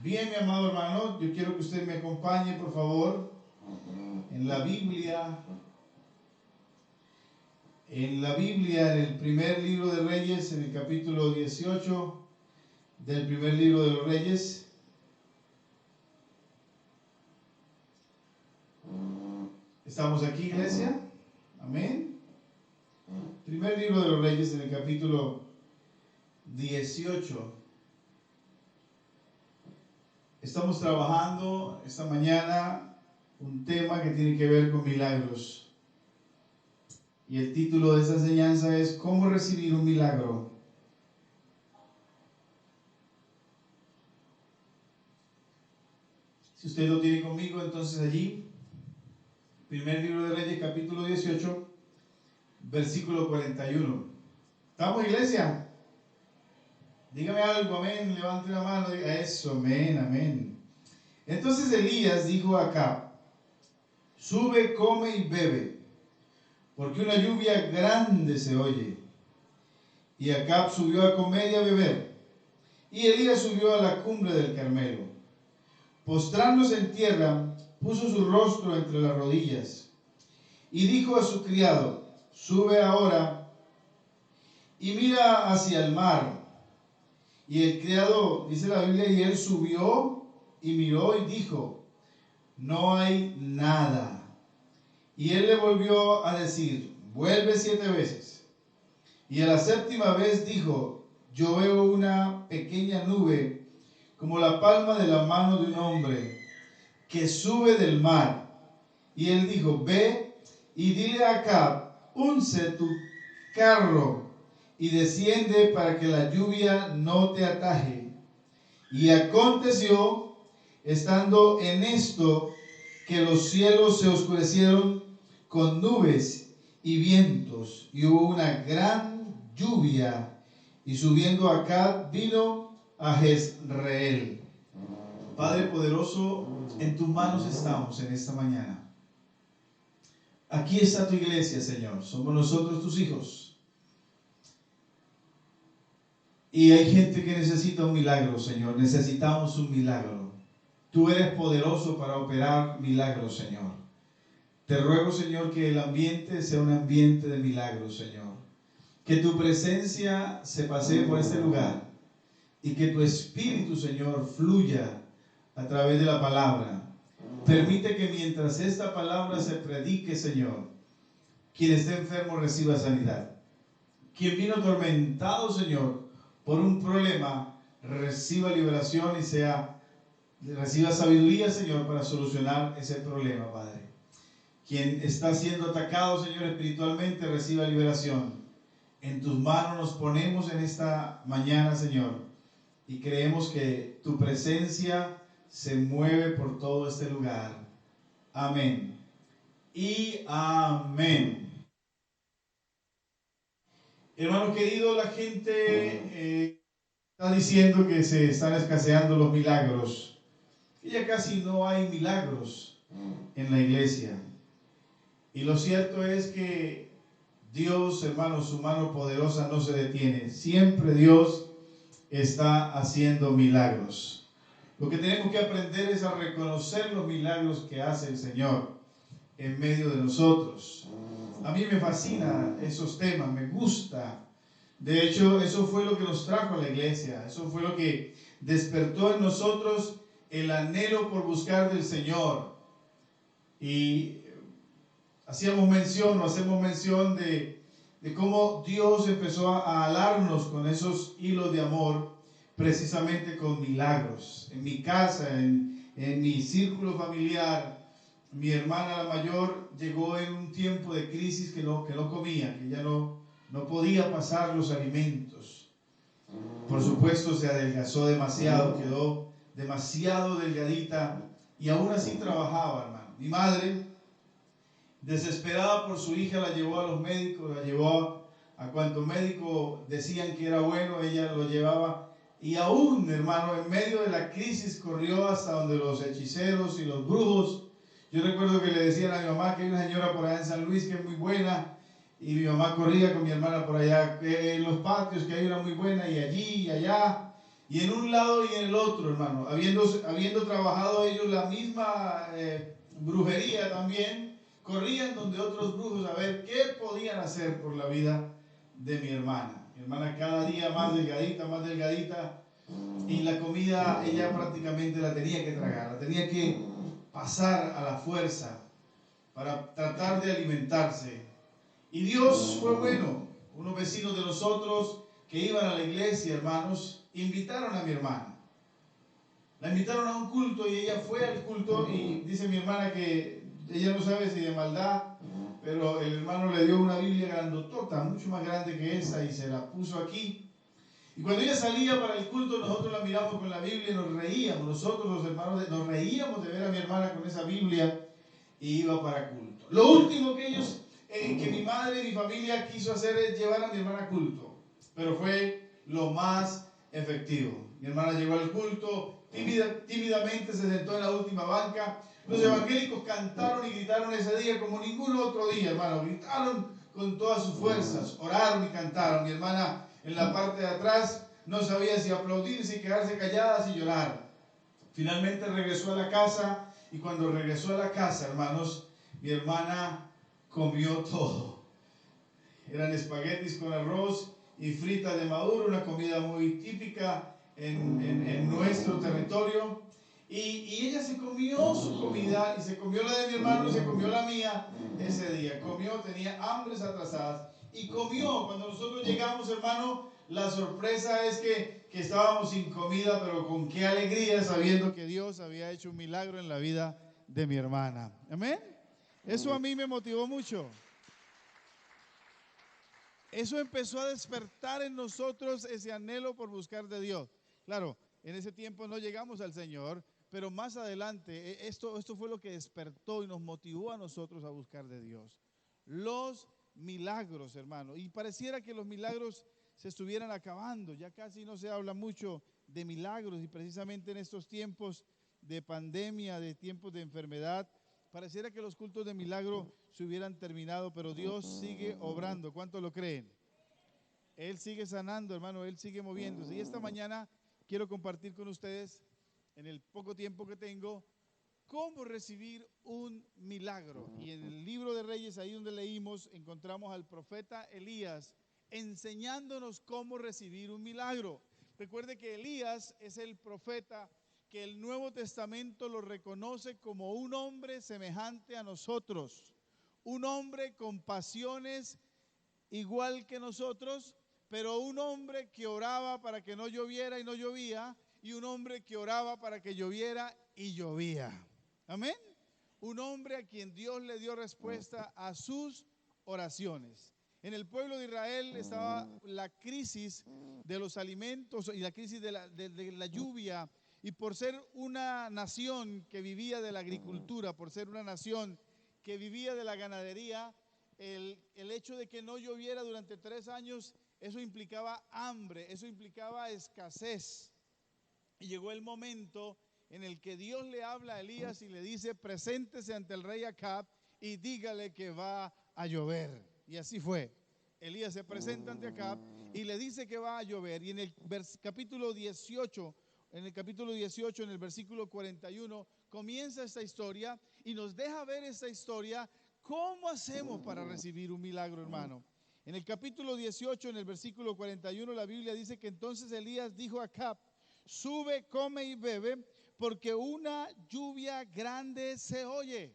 Bien, mi amado hermano, yo quiero que usted me acompañe, por favor, en la Biblia. En la Biblia, en el primer libro de Reyes, en el capítulo 18 del primer libro de los Reyes. ¿Estamos aquí, iglesia? Amén. Primer libro de los Reyes, en el capítulo 18. Estamos trabajando esta mañana un tema que tiene que ver con milagros. Y el título de esta enseñanza es ¿Cómo recibir un milagro? Si usted lo tiene conmigo, entonces allí, primer libro de Reyes, capítulo 18, versículo 41. ¿Estamos, iglesia? Dígame algo, amén, levante la mano, diga eso, amén, amén. Entonces Elías dijo a Acab: sube, come y bebe, porque una lluvia grande se oye. Y Acab subió a comer y a beber, y Elías subió a la cumbre del Carmelo. Postrándose en tierra, puso su rostro entre las rodillas, y dijo a su criado: sube ahora y mira hacia el mar. Y el criado, dice la Biblia, y él subió y miró y dijo: no hay nada. Y él le volvió a decir: vuelve 7 veces. Y a la 7ª vez dijo: yo veo una pequeña nube como la palma de la mano de un hombre que sube del mar. Y él dijo: ve y dile a Acab: unce tu carro y desciende para que la lluvia no te ataje. Y aconteció, estando en esto, que los cielos se oscurecieron con nubes y vientos, y hubo una gran lluvia, y subiendo Acab vino a Jezreel. Padre poderoso, en tus manos estamos en esta mañana. Aquí está tu iglesia, Señor. Somos nosotros tus hijos. Y hay gente que necesita un milagro, Señor. Necesitamos un milagro. Tú eres poderoso para operar milagros, Señor. Te ruego, Señor, que el ambiente sea un ambiente de milagros, Señor. Que tu presencia se pasee por este lugar y que tu espíritu, Señor, fluya a través de la palabra. Permite que mientras esta palabra se predique, Señor, quien esté enfermo reciba sanidad. Quien vino atormentado, Señor, por un problema, reciba liberación y reciba sabiduría, Señor, para solucionar ese problema, Padre. Quien está siendo atacado, Señor, espiritualmente, reciba liberación. En tus manos nos ponemos en esta mañana, Señor, y creemos que tu presencia se mueve por todo este lugar. Amén. Y amén. Hermano querido, la gente está diciendo que se están escaseando los milagros. Y ya casi no hay milagros en la iglesia. Y lo cierto es que Dios, hermano, su mano poderosa no se detiene. Siempre Dios está haciendo milagros. Lo que tenemos que aprender es a reconocer los milagros que hace el Señor en medio de nosotros. A mí me fascinan esos temas, me gusta. De hecho, eso fue lo que nos trajo a la iglesia. Eso fue lo que despertó en nosotros el anhelo por buscar del Señor. Y hacemos mención de cómo Dios empezó a alarnos con esos hilos de amor, precisamente con milagros. En mi casa, en mi círculo familiar, mi hermana la mayor llegó en un tiempo de crisis que no comía, que ya no podía pasar los alimentos. Por supuesto se adelgazó demasiado, quedó demasiado delgadita y aún así trabajaba, hermano. Mi madre, desesperada por su hija, la llevó a los médicos, la llevó a cuanto médico decían que era bueno, ella lo llevaba. Y aún, hermano, en medio de la crisis corrió hasta donde los hechiceros y los brujos. Yo recuerdo que le decían a mi mamá que hay una señora por allá en San Luis que es muy buena, y mi mamá corría con mi hermana por allá en los patios, que hay una muy buena, y allí y allá. Y en un lado y en el otro, hermano, habiendo trabajado ellos la misma brujería también, corrían donde otros brujos a ver qué podían hacer por la vida de mi hermana. Mi hermana cada día más delgadita, y la comida ella prácticamente la tenía que tragar, la tenía que pasar a la fuerza para tratar de alimentarse. Y Dios fue bueno. Unos vecinos de nosotros que iban a la iglesia, hermanos, invitaron a mi hermana. La invitaron a un culto y ella fue al culto, y dice mi hermana que ella no sabe si de maldad, pero el hermano le dio una Biblia grandotota, mucho más grande que esa, y se la puso aquí. Y cuando ella salía para el culto, nosotros la miramos con la Biblia y nos reíamos. Nosotros los hermanos nos reíamos de ver a mi hermana con esa Biblia y iba para culto. Lo último que que mi madre y mi familia quiso hacer es llevar a mi hermana a culto, pero fue lo más efectivo. Mi hermana llegó al culto, tímidamente se sentó en la última banca. Los evangélicos cantaron y gritaron ese día como ningún otro día, hermano. Gritaron con todas sus fuerzas, oraron y cantaron. Mi hermana en la parte de atrás no sabía si aplaudir, si quedarse callada, si llorar. Finalmente regresó a la casa, y cuando regresó a la casa, hermanos, mi hermana comió todo. Eran espaguetis con arroz y fritas de maduro, una comida muy típica en nuestro territorio. Y ella se comió su comida, y se comió la de mi hermano y se comió la mía ese día. Comió, tenía hambres atrasadas y comió. Cuando nosotros llegamos, hermano, la sorpresa es que estábamos sin comida, pero con qué alegría, sabiendo que Dios había hecho un milagro en la vida de mi hermana. Amén. Eso a mí me motivó mucho. Eso empezó a despertar en nosotros ese anhelo por buscar de Dios. Claro, en ese tiempo no llegamos al Señor, pero más adelante esto fue lo que despertó y nos motivó a nosotros a buscar de Dios. Los milagros, hermano. Y pareciera que los milagros se estuvieran acabando. Ya casi no se habla mucho de milagros, y precisamente en estos tiempos de pandemia, de tiempos de enfermedad, pareciera que los cultos de milagro se hubieran terminado, pero Dios sigue obrando. ¿Cuántos lo creen? Él sigue sanando, hermano, Él sigue moviéndose. Y esta mañana quiero compartir con ustedes, en el poco tiempo que tengo, cómo recibir un milagro. Y en el libro de Reyes, ahí donde leímos, encontramos al profeta Elías enseñándonos cómo recibir un milagro. Recuerde que Elías es el profeta que el Nuevo Testamento lo reconoce como un hombre semejante a nosotros, un hombre con pasiones igual que nosotros, pero un hombre que oraba para que no lloviera y no llovía, y un hombre que oraba para que lloviera y llovía. Amén. Un hombre a quien Dios le dio respuesta a sus oraciones. En el pueblo de Israel estaba la crisis de los alimentos y la crisis de la lluvia. Y por ser una nación que vivía de la agricultura, por ser una nación que vivía de la ganadería, el hecho de que no lloviera durante 3 años, eso implicaba hambre, eso implicaba escasez. Y llegó el momento en el que Dios le habla a Elías y le dice: preséntese ante el rey Acab y dígale que va a llover. Y así fue. Elías se presenta ante Acab y le dice que va a llover. Y en el capítulo 18, en el versículo 41, comienza esta historia y nos deja ver esta historia. ¿Cómo hacemos para recibir un milagro, hermano? En el capítulo 18, en el versículo 41, la Biblia dice que entonces Elías dijo a Acab: sube, come y bebe, porque una lluvia grande se oye.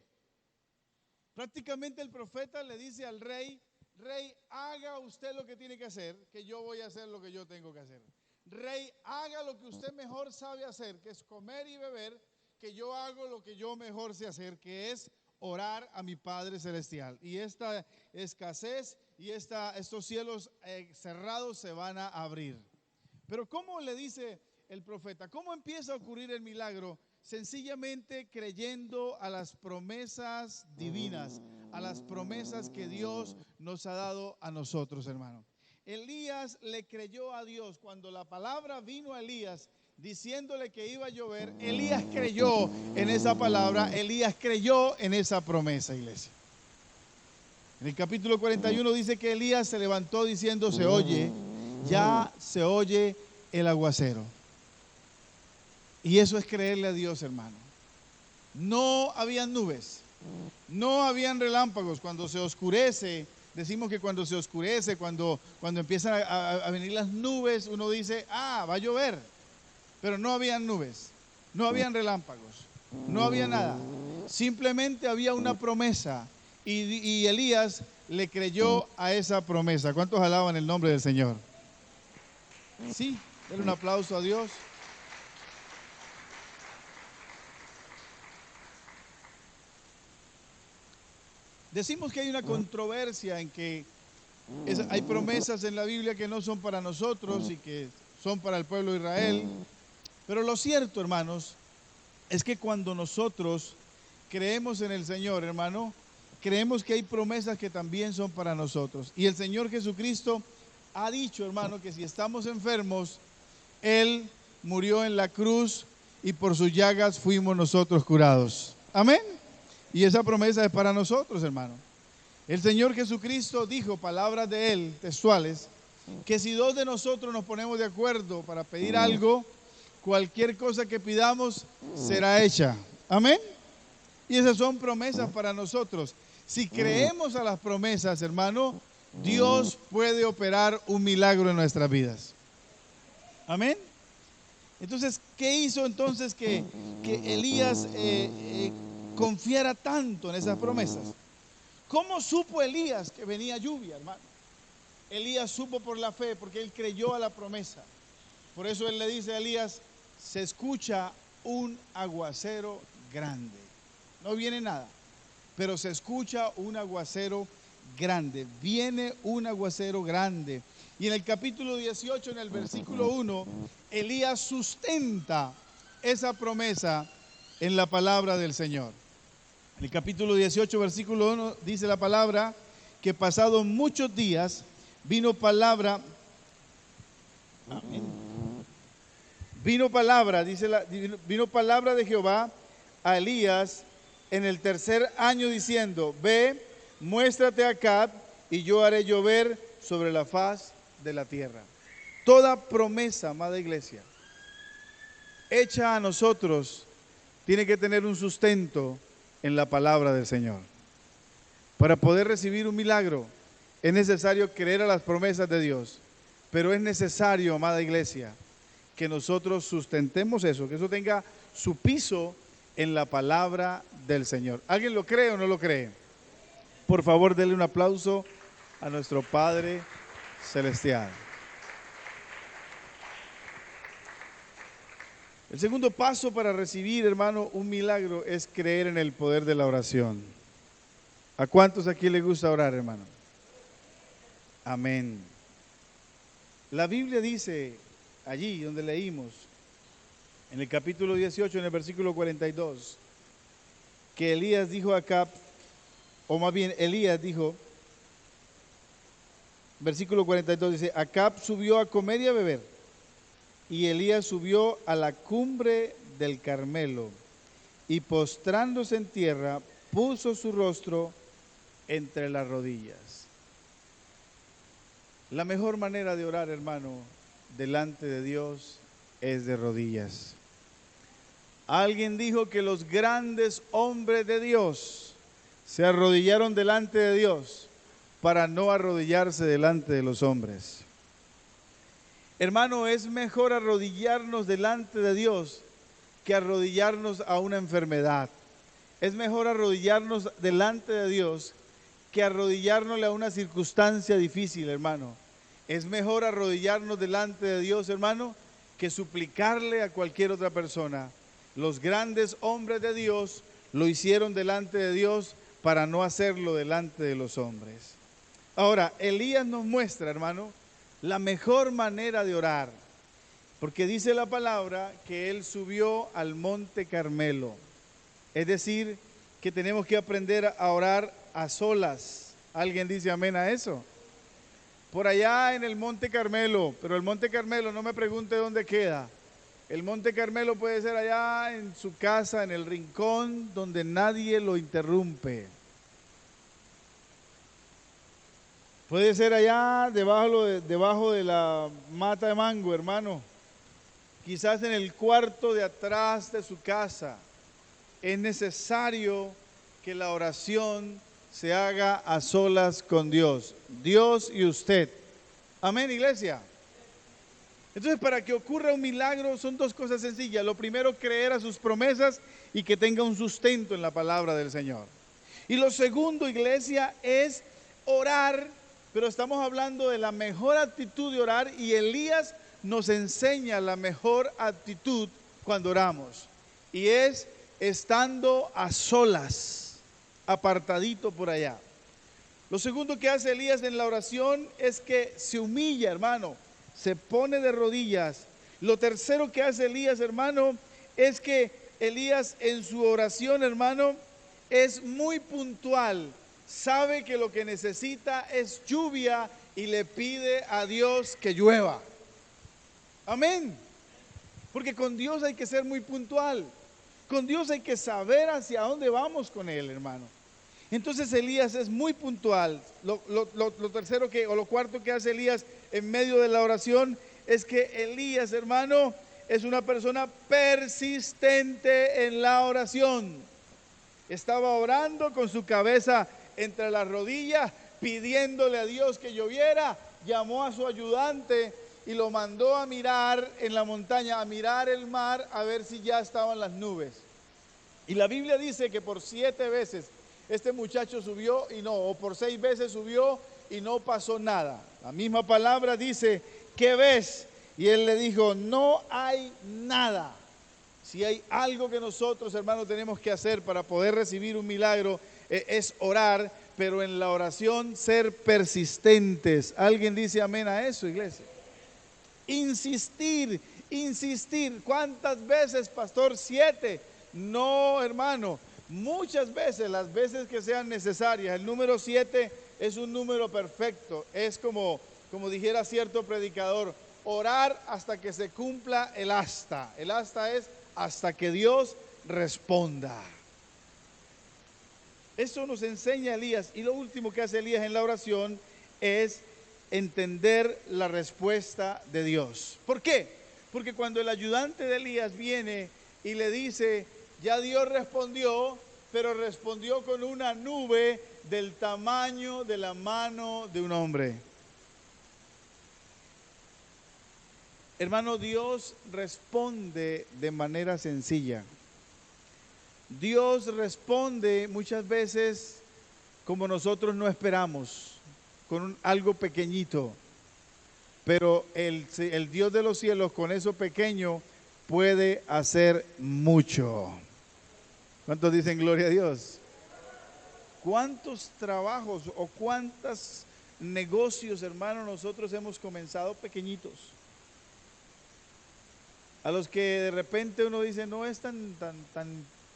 Prácticamente el profeta le dice al rey: rey, haga usted lo que tiene que hacer, que yo voy a hacer lo que yo tengo que hacer. Rey, haga lo que usted mejor sabe hacer, que es comer y beber, que yo hago lo que yo mejor sé hacer, que es orar a mi Padre Celestial. Y esta escasez y estos cielos cerrados se van a abrir. Pero ¿cómo le dice el profeta? ¿Cómo empieza a ocurrir el milagro? Sencillamente creyendo a las promesas divinas, a las promesas que Dios nos ha dado a nosotros, hermano. Elías le creyó a Dios. Cuando la palabra vino a Elías diciéndole que iba a llover, Elías creyó en esa palabra, Elías creyó en esa promesa, iglesia. En el capítulo 41 dice que Elías se levantó diciendo: se oye, ya se oye el aguacero. Y eso es creerle a Dios, hermano. No habían nubes, no habían relámpagos. Cuando se oscurece, decimos que cuando se oscurece, cuando empiezan a venir las nubes, uno dice, va a llover. Pero no habían nubes, no habían relámpagos, no había nada. Simplemente había una promesa y Elías le creyó a esa promesa. ¿Cuántos alaban el nombre del Señor? Sí, denle un aplauso a Dios. Decimos que hay una controversia en que hay promesas en la Biblia que no son para nosotros y que son para el pueblo de Israel. Pero lo cierto, hermanos, es que cuando nosotros creemos en el Señor, hermano, creemos que hay promesas que también son para nosotros. Y el Señor Jesucristo ha dicho, hermano, que si estamos enfermos, Él murió en la cruz y por sus llagas fuimos nosotros curados. Amén. Y esa promesa es para nosotros, hermano. El Señor Jesucristo dijo, palabras de Él, textuales, que si dos de nosotros nos ponemos de acuerdo para pedir algo, cualquier cosa que pidamos será hecha. Amén. Y esas son promesas para nosotros. Si creemos a las promesas, hermano, Dios puede operar un milagro en nuestras vidas. Amén. Entonces, ¿qué hizo entonces que Elías confiara tanto en esas promesas? ¿Cómo supo Elías que venía lluvia, hermano? Elías supo por la fe, porque él creyó a la promesa. Por eso él le dice a Elías, se escucha un aguacero grande. No viene nada, pero se escucha un aguacero grande. Viene un aguacero grande. Y en el capítulo 18, en el versículo 1, Elías sustenta esa promesa en la palabra del Señor. En el capítulo 18, versículo 1, dice la palabra que pasados muchos días vino palabra. Amén. Vino palabra de Jehová a Elías en el tercer año diciendo, ve, muéstrate a Acab y yo haré llover sobre la faz de la tierra. Toda promesa, amada iglesia, hecha a nosotros, tiene que tener un sustento en la palabra del Señor. Para poder recibir un milagro, es necesario creer a las promesas de Dios, pero es necesario, amada iglesia, que nosotros sustentemos eso, que eso tenga su piso en la palabra del Señor. ¿Alguien lo cree o no lo cree? Por favor, denle un aplauso a nuestro Padre Celestial. El segundo paso para recibir, hermano, un milagro es creer en el poder de la oración. ¿A cuántos aquí les gusta orar, hermano? Amén. La Biblia dice, allí donde leímos, en el capítulo 18, en el versículo 42, que Elías dijo a Acab, o más bien Elías dijo, versículo 42 dice, Acab subió a comer y a beber, y Elías subió a la cumbre del Carmelo, y postrándose en tierra, puso su rostro entre las rodillas. La mejor manera de orar, hermano, delante de Dios es de rodillas. Alguien dijo que los grandes hombres de Dios se arrodillaron delante de Dios para no arrodillarse delante de los hombres. Hermano, es mejor arrodillarnos delante de Dios que arrodillarnos a una enfermedad. Es mejor arrodillarnos delante de Dios que arrodillarnos a una circunstancia difícil, hermano. Es mejor arrodillarnos delante de Dios, hermano, que suplicarle a cualquier otra persona. Los grandes hombres de Dios lo hicieron delante de Dios para no hacerlo delante de los hombres. Ahora, Elías nos muestra, hermano, la mejor manera de orar, porque dice la palabra que él subió al monte Carmelo. Es decir, que tenemos que aprender a orar a solas. ¿Alguien dice amén a eso? Por allá en el monte Carmelo, pero el monte Carmelo no me pregunte dónde queda. El monte Carmelo puede ser allá en su casa, en el rincón donde nadie lo interrumpe. Puede ser allá debajo de la mata de mango, hermano, quizás en el cuarto de atrás de su casa. Es necesario que la oración se haga a solas con Dios, Dios y usted. Amén, iglesia. Entonces, para que ocurra un milagro son dos cosas sencillas. Lo primero, creer a sus promesas y que tenga un sustento en la palabra del Señor. Y lo segundo, iglesia, es orar, pero estamos hablando de la mejor actitud de orar, y Elías nos enseña la mejor actitud cuando oramos, y es estando a solas, apartadito por allá. Lo segundo que hace Elías en la oración es que se humilla, hermano, se pone de rodillas. Lo tercero que hace Elías, hermano, es que Elías en su oración, hermano, es muy puntual. Sabe que lo que necesita es lluvia y le pide a Dios que llueva. Amén. Porque con Dios hay que ser muy puntual. Con Dios hay que saber hacia dónde vamos con Él, hermano. Entonces Elías es muy puntual. Lo cuarto que hace Elías en medio de la oración es que Elías, hermano, es una persona persistente en la oración. Estaba orando con su cabeza entre las rodillas, pidiéndole a Dios que lloviera. Llamó a su ayudante y lo mandó a mirar en la montaña, a mirar el mar, a ver si ya estaban las nubes. Y la Biblia dice que por 7 veces este muchacho subió y no, o por 6 veces subió y no pasó nada. La misma palabra dice, ¿qué ves? Y él le dijo, no hay nada. Si hay algo que nosotros, hermanos, tenemos que hacer para poder recibir un milagro, es orar, pero en la oración ser persistentes. ¿Alguien dice amén a eso, iglesia? Insistir, insistir. ¿Cuántas veces, pastor? 7. No, hermano, muchas veces, las veces que sean necesarias. El número 7 es un número perfecto. Es como dijera cierto predicador, orar hasta que se cumpla el hasta. El hasta es hasta que Dios responda. Eso nos enseña Elías. Y lo último que hace Elías en la oración es entender la respuesta de Dios. ¿Por qué? Porque cuando el ayudante de Elías viene y le dice, ya Dios respondió, pero respondió con una nube del tamaño de la mano de un hombre. Hermano, Dios responde de manera sencilla. Dios responde muchas veces como nosotros no esperamos, con algo pequeñito. Pero el Dios de los cielos con eso pequeño puede hacer mucho. ¿Cuántos dicen gloria a Dios? ¿Cuántos trabajos o cuántos negocios, hermano, nosotros hemos comenzado pequeñitos? A los que de repente uno dice, no es tan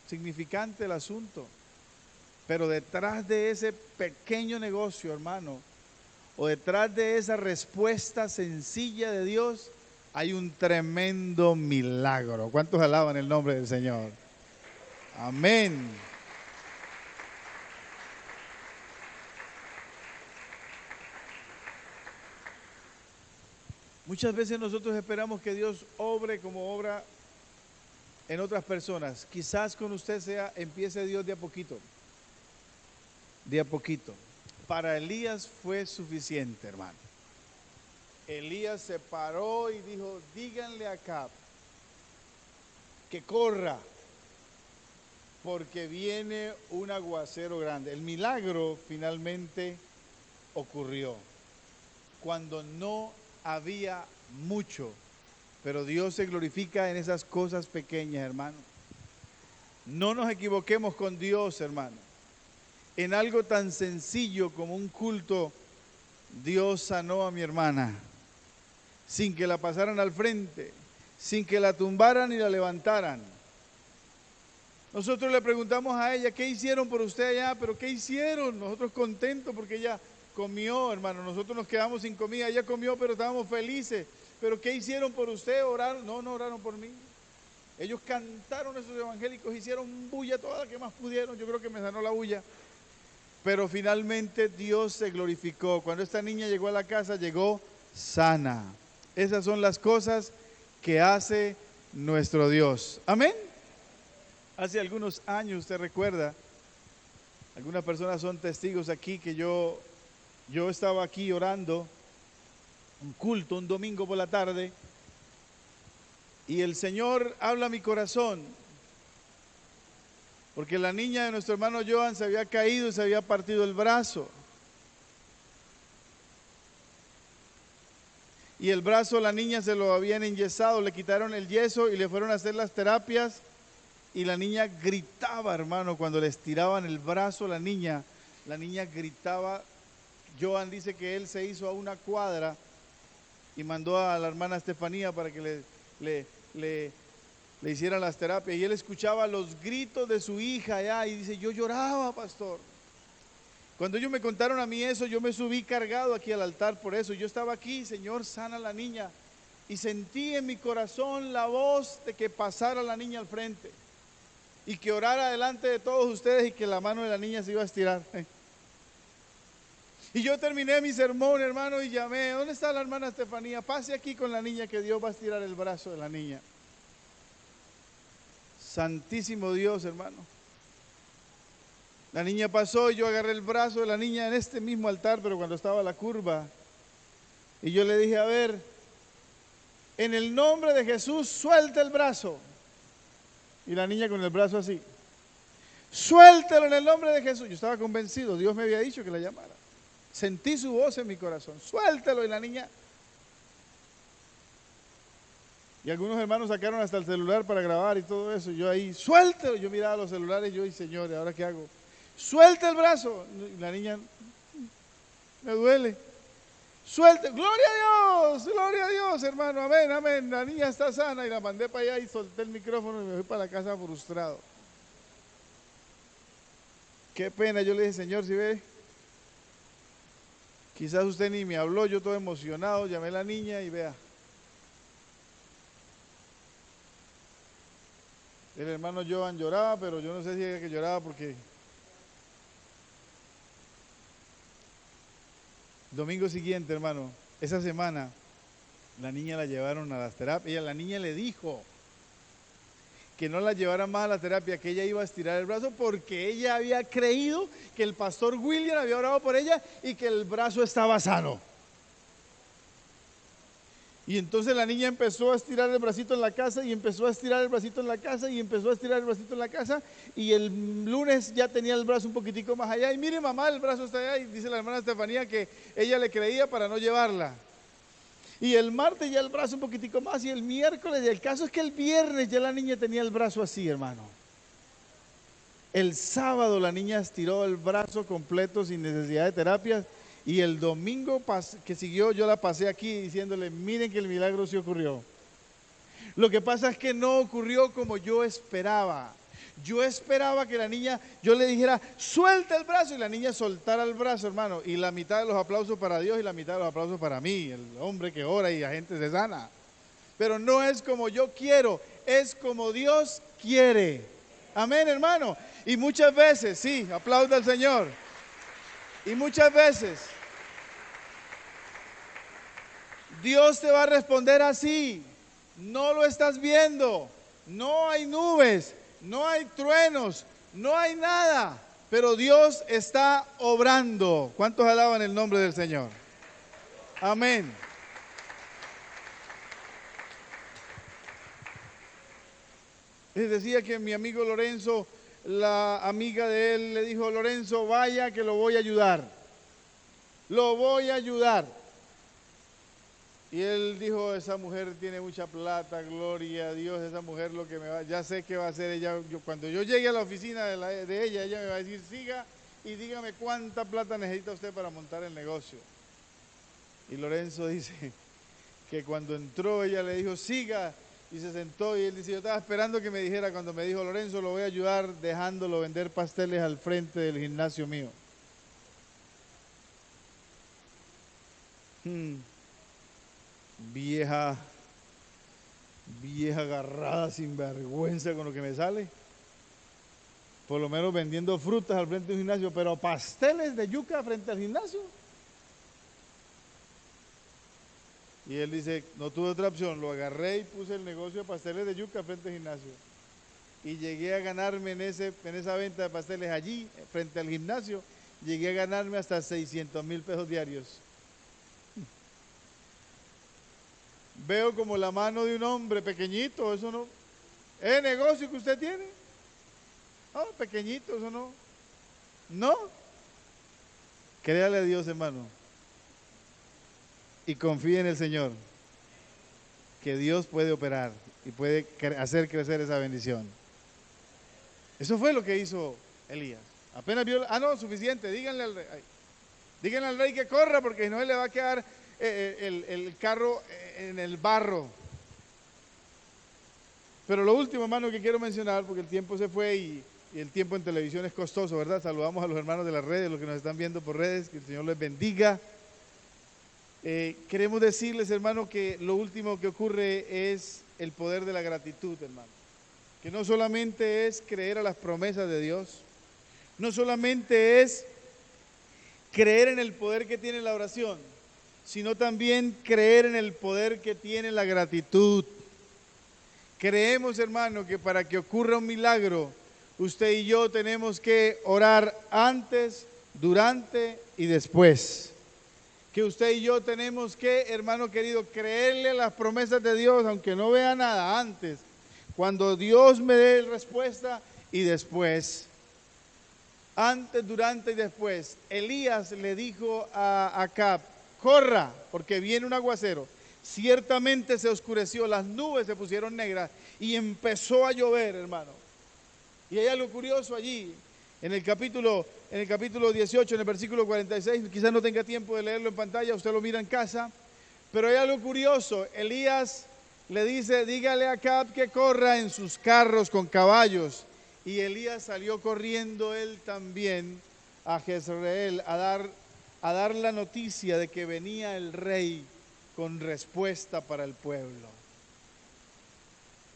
significante el asunto. Pero detrás de ese pequeño negocio, hermano, o detrás de esa respuesta sencilla de Dios, hay un tremendo milagro. ¿Cuántos alaban el nombre del Señor? Amén. Muchas veces nosotros esperamos que Dios obre como obra en otras personas. Quizás con usted empiece Dios de a poquito. De a poquito. Para Elías fue suficiente, hermano. Elías se paró y dijo, díganle a Acab que corra, porque viene un aguacero grande. El milagro finalmente ocurrió cuando no había mucho, pero Dios se glorifica en esas cosas pequeñas, hermano. No nos equivoquemos con Dios, hermano. En algo tan sencillo como un culto, Dios sanó a mi hermana, sin que la pasaran al frente, sin que la tumbaran y la levantaran. Nosotros le preguntamos a ella, ¿qué hicieron por usted allá? ¿Pero qué hicieron? Nosotros contentos porque ella comió, hermano. Nosotros nos quedamos sin comida, ella comió, pero estábamos felices. ¿Pero qué hicieron por usted? ¿Oraron? No, no oraron por mí. Ellos cantaron, esos evangélicos, hicieron bulla toda la que más pudieron. Yo creo que me sanó la bulla. Pero finalmente Dios se glorificó. Cuando esta niña llegó a la casa, llegó sana. Esas son las cosas que hace nuestro Dios. Amén. Hace algunos años, usted recuerda, algunas personas son testigos aquí que yo estaba aquí orando, un culto, un domingo por la tarde, y el Señor habla a mi corazón, porque la niña de nuestro hermano Joan se había caído y se había partido el brazo. Y el brazo, la niña se lo habían enyesado, le quitaron el yeso y le fueron a hacer las terapias. Y la niña gritaba, hermano, cuando le estiraban el brazo a la niña gritaba. Joan dice que él se hizo a una cuadra y mandó a la hermana Estefanía para que le hicieran las terapias. Y él escuchaba los gritos de su hija allá y dice, yo lloraba, pastor. Cuando ellos me contaron a mí eso, yo me subí cargado aquí al altar por eso. Yo estaba aquí, Señor, sana a la niña. Y sentí en mi corazón la voz de que pasara la niña al frente. Y que orara delante de todos ustedes y que la mano de la niña se iba a estirar. Y yo terminé mi sermón, hermano, y llamé, ¿dónde está la hermana Estefanía? Pase aquí con la niña que Dios va a estirar el brazo de la niña. Santísimo Dios, hermano. La niña pasó y yo agarré el brazo de la niña en este mismo altar, pero cuando estaba la curva. Y yo le dije, a ver, en el nombre de Jesús, suelta el brazo. Y la niña con el brazo así. Suéltelo en el nombre de Jesús. Yo estaba convencido, Dios me había dicho que la llamara. Sentí su voz en mi corazón. Suéltelo. Y la niña. Y algunos hermanos sacaron hasta el celular para grabar y todo eso. Yo ahí, suéltelo. Yo miraba los celulares y yo, y Señor, ¿ahora qué hago? Suelta el brazo. Y la niña, me duele. Suelte, gloria a Dios, hermano, amén, amén. La niña está sana y la mandé para allá y solté el micrófono y me fui para la casa frustrado. Qué pena, yo le dije, Señor, si ve, quizás usted ni me habló, yo todo emocionado, llamé a la niña y vea. El hermano Joan lloraba, pero yo no sé si era que lloraba porque domingo siguiente, hermano, esa semana, la niña la llevaron a las terapias. La niña le dijo que no la llevaran más a la terapia, que ella iba a estirar el brazo porque ella había creído que el pastor William había orado por ella y que el brazo estaba sano. Y entonces la niña empezó a estirar el bracito en la casa y empezó a estirar el bracito en la casa y empezó a estirar el bracito en la casa y el lunes ya tenía el brazo un poquitico más allá y mire mamá, el brazo está allá y dice la hermana Estefanía que ella le creía para no llevarla. Y el martes ya el brazo un poquitico más y el miércoles, y el caso es que el viernes ya la niña tenía el brazo así, hermano. El sábado la niña estiró el brazo completo sin necesidad de terapias. Y el domingo que siguió yo la pasé aquí diciéndole, miren que el milagro sí ocurrió. Lo que pasa es que no ocurrió como yo esperaba. Yo esperaba que la niña, yo le dijera, suelta el brazo y la niña soltara el brazo, hermano. Y la mitad de los aplausos para Dios y la mitad de los aplausos para mí, el hombre que ora y la gente se sana. Pero no es como yo quiero, es como Dios quiere. Amén, hermano. Y muchas veces, sí, aplauda al Señor. Y muchas veces Dios te va a responder así. No lo estás viendo. No hay nubes, no hay truenos, no hay nada. Pero Dios está obrando. ¿Cuántos alaban el nombre del Señor? Amén. Les decía que mi amigo Lorenzo, la amiga de él le dijo, Lorenzo, vaya que lo voy a ayudar. Lo voy a ayudar. Y él dijo, esa mujer tiene mucha plata, gloria a Dios, esa mujer lo que me va, ya sé qué va a hacer ella. Cuando yo llegue a la oficina de ella me va a decir, siga y dígame cuánta plata necesita usted para montar el negocio. Y Lorenzo dice que cuando entró ella le dijo, siga. Y se sentó y él dice, yo estaba esperando que me dijera cuando me dijo, Lorenzo, lo voy a ayudar dejándolo vender pasteles al frente del gimnasio mío. Vieja agarrada sin vergüenza con lo que me sale. Por lo menos vendiendo frutas al frente de un gimnasio, pero pasteles de yuca frente al gimnasio. Y él dice, no tuve otra opción, lo agarré y puse el negocio de pasteles de yuca frente al gimnasio. Y llegué a ganarme en esa venta de pasteles allí, frente al gimnasio, llegué a ganarme hasta 600,000 pesos diarios. Veo como la mano de un hombre pequeñito, eso no. ¿Es negocio que usted tiene? No, pequeñito, eso no. No. Créale a Dios, hermano. Y confíe en el Señor. Que Dios puede operar y puede hacer crecer esa bendición. Eso fue lo que hizo Elías. Apenas vio, no, suficiente, díganle al rey que corra porque no le va a quedar el carro en el barro. Pero lo último, hermano, que quiero mencionar, porque el tiempo se fue y el tiempo en televisión es costoso, ¿verdad? Saludamos a los hermanos de las redes, los que nos están viendo por redes, que el Señor les bendiga. Queremos decirles, hermano, que lo último que ocurre es el poder de la gratitud, hermano. Que no solamente es creer a las promesas de Dios, no solamente es creer en el poder que tiene la oración, sino también creer en el poder que tiene la gratitud. Creemos, hermano, que para que ocurra un milagro, usted y yo tenemos que orar antes, durante y después. Que usted y yo tenemos que, hermano querido, creerle las promesas de Dios, aunque no vea nada antes. Cuando Dios me dé respuesta y después. Antes, durante y después. Elías le dijo a Acab, corra, porque viene un aguacero. Ciertamente se oscureció, las nubes se pusieron negras y empezó a llover, hermano. Y hay algo curioso allí, en el capítulo 18, en el versículo 46, quizás no tenga tiempo de leerlo en pantalla, usted lo mira en casa, pero hay algo curioso. Elías le dice, dígale a Acab que corra en sus carros con caballos. Y Elías salió corriendo él también a Jezreel a dar la noticia de que venía el rey con respuesta para el pueblo.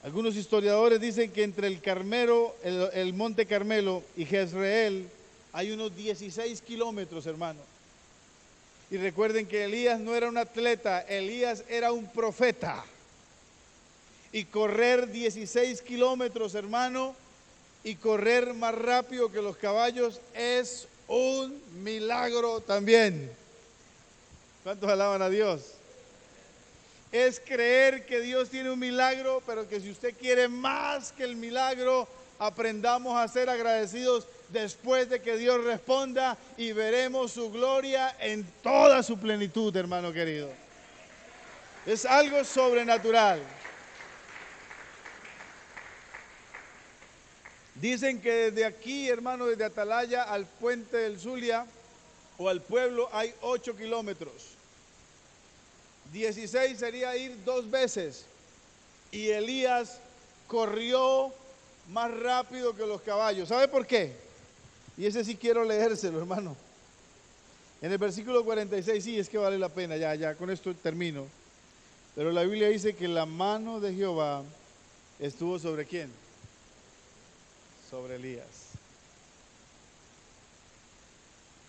Algunos historiadores dicen que entre el Carmelo, el Monte Carmelo y Jezreel hay unos 16 kilómetros, hermano. Y recuerden que Elías no era un atleta, Elías era un profeta. Y correr 16 kilómetros, hermano, y correr más rápido que los caballos es un milagro también. ¿Cuántos alaban a Dios? Es creer que Dios tiene un milagro, pero que si usted quiere más que el milagro, aprendamos a ser agradecidos después de que Dios responda y veremos su gloria en toda su plenitud, hermano querido. Es algo sobrenatural. Dicen que desde aquí, hermano, desde Atalaya al puente del Zulia o al pueblo hay 8 kilómetros. 16 sería ir 2 veces. Y Elías corrió más rápido que los caballos. ¿Sabe por qué? Y ese sí quiero leérselo, hermano. En el versículo 46, sí, es que vale la pena, ya, con esto termino. Pero la Biblia dice que la mano de Jehová estuvo ¿sobre quién? Sobre Elías.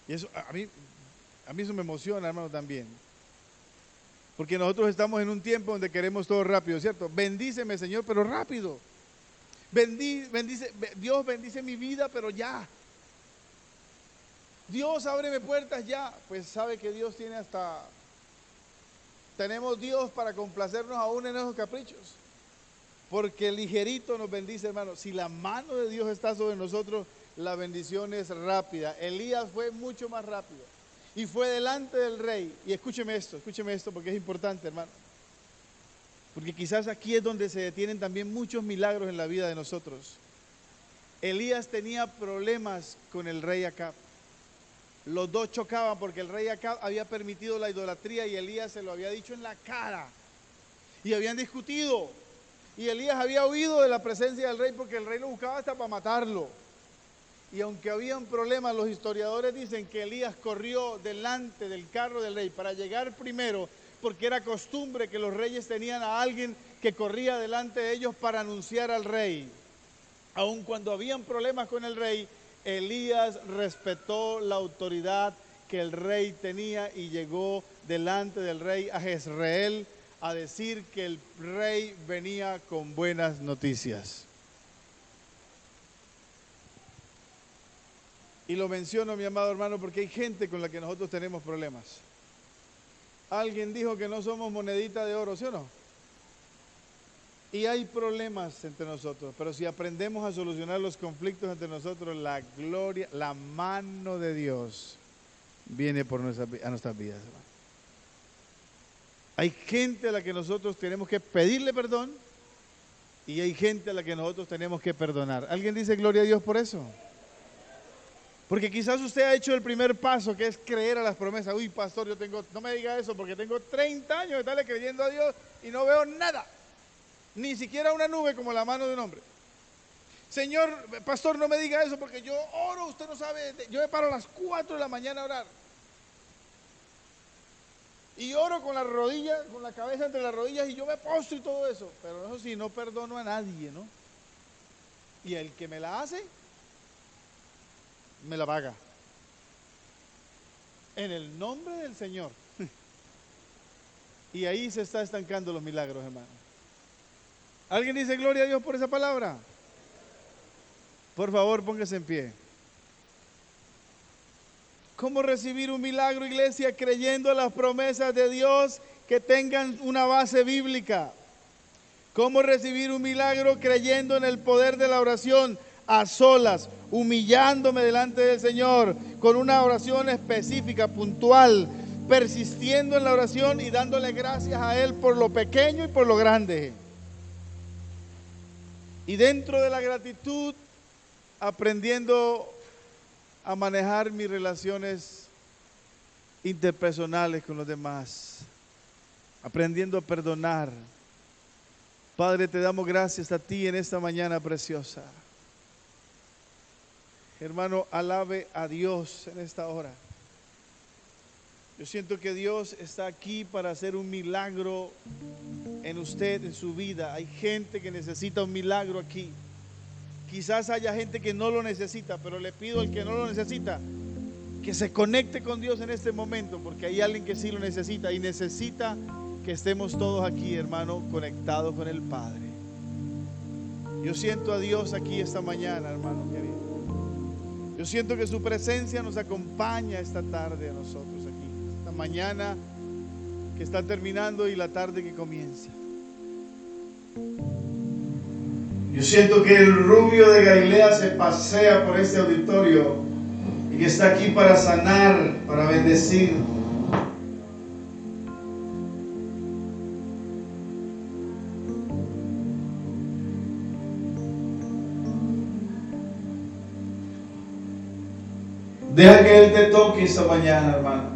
Y eso, a mí eso me emociona, hermano, también. Porque nosotros estamos en un tiempo donde queremos todo rápido, ¿cierto? Bendíceme, Señor, pero rápido. Dios bendice mi vida, pero ya. Dios, ábreme puertas ya. Pues sabe que Dios tiene tenemos Dios para complacernos aún en esos caprichos. Porque ligerito nos bendice, hermano. Si la mano de Dios está sobre nosotros, la bendición es rápida. Elías fue mucho más rápido. Y fue delante del rey. Y escúcheme esto porque es importante, hermano. Porque quizás aquí es donde se detienen también muchos milagros en la vida de nosotros. Elías tenía problemas con el rey Acab. Los dos chocaban porque el rey Acab había permitido la idolatría y Elías se lo había dicho en la cara. Y habían discutido. Y Elías había huido de la presencia del rey porque el rey lo buscaba hasta para matarlo. Y aunque había un problema, los historiadores dicen que Elías corrió delante del carro del rey para llegar primero, porque era costumbre que los reyes tenían a alguien que corría delante de ellos para anunciar al rey. Aun cuando habían problemas con el rey, Elías respetó la autoridad que el rey tenía y llegó delante del rey a Jezreel a decir que el rey venía con buenas noticias. Y lo menciono, mi amado hermano, porque hay gente con la que nosotros tenemos problemas. Alguien dijo que no somos monedita de oro, ¿sí o no? Y hay problemas entre nosotros, pero si aprendemos a solucionar los conflictos entre nosotros, la gloria, la mano de Dios viene a nuestras vidas, hermano. Hay gente a la que nosotros tenemos que pedirle perdón y hay gente a la que nosotros tenemos que perdonar. ¿Alguien dice gloria a Dios por eso? Porque quizás usted ha hecho el primer paso, que es creer a las promesas. Uy, pastor, no me diga eso porque tengo 30 años de estarle creyendo a Dios y no veo nada. Ni siquiera una nube como la mano de un hombre. Señor, pastor, no me diga eso porque yo oro, usted no sabe, yo me paro a las 4 de la mañana a orar. Y oro con las rodillas, con la cabeza entre las rodillas y yo me postro y todo eso. Pero eso sí, no perdono a nadie, ¿no? Y el que me la hace, me la paga. En el nombre del Señor. Y ahí se está estancando los milagros, hermano. ¿Alguien dice gloria a Dios por esa palabra? Por favor, póngase en pie. ¿Cómo recibir un milagro, iglesia? Creyendo en las promesas de Dios que tengan una base bíblica. ¿Cómo recibir un milagro? Creyendo en el poder de la oración a solas, humillándome delante del Señor, con una oración específica, puntual, persistiendo en la oración y dándole gracias a Él por lo pequeño y por lo grande. Y dentro de la gratitud, aprendiendo a manejar mis relaciones interpersonales con los demás, aprendiendo a perdonar. Padre, te damos gracias a ti en esta mañana preciosa. Hermano, alabe a Dios en esta hora. Yo siento que Dios está aquí para hacer un milagro en usted, en su vida. Hay gente que necesita un milagro aquí. Quizás haya gente que no lo necesita, pero le pido al que no lo necesita que se conecte con Dios en este momento, porque hay alguien que sí lo necesita y necesita que estemos todos aquí, hermano, conectados con el Padre. Yo siento a Dios aquí esta mañana, hermano querido. Yo siento que su presencia nos acompaña esta tarde a nosotros aquí, esta mañana que está terminando y la tarde que comienza. Yo siento que el rubio de Galilea se pasea por este auditorio y que está aquí para sanar, para bendecir. Deja que Él te toque esta mañana, hermano.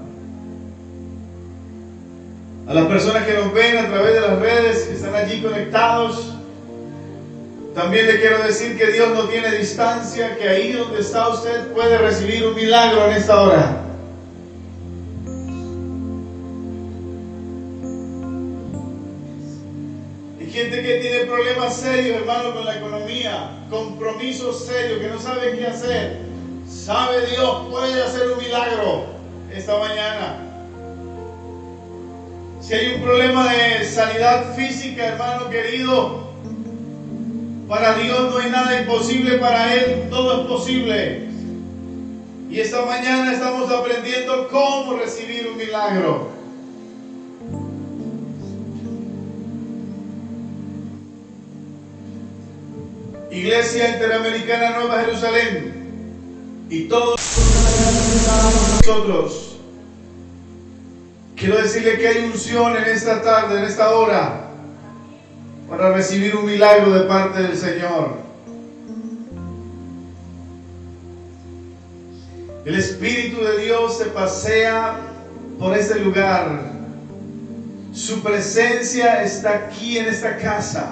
A las personas que nos ven a través de las redes, que están allí conectados, también le quiero decir que Dios no tiene distancia, que ahí donde está usted puede recibir un milagro en esta hora. Hay gente que tiene problemas serios, hermano, con la economía, compromisos serios, que no sabe qué hacer. Sabe Dios, puede hacer un milagro esta mañana. Si hay un problema de sanidad física, hermano querido, para Dios no hay nada imposible, para Él todo es posible. Y esta mañana estamos aprendiendo cómo recibir un milagro. Iglesia Interamericana Nueva Jerusalén y todos nosotros, quiero decirle que hay unción en esta tarde, en esta hora, para recibir un milagro de parte del Señor. El Espíritu de Dios se pasea por este lugar. Su presencia está aquí en esta casa.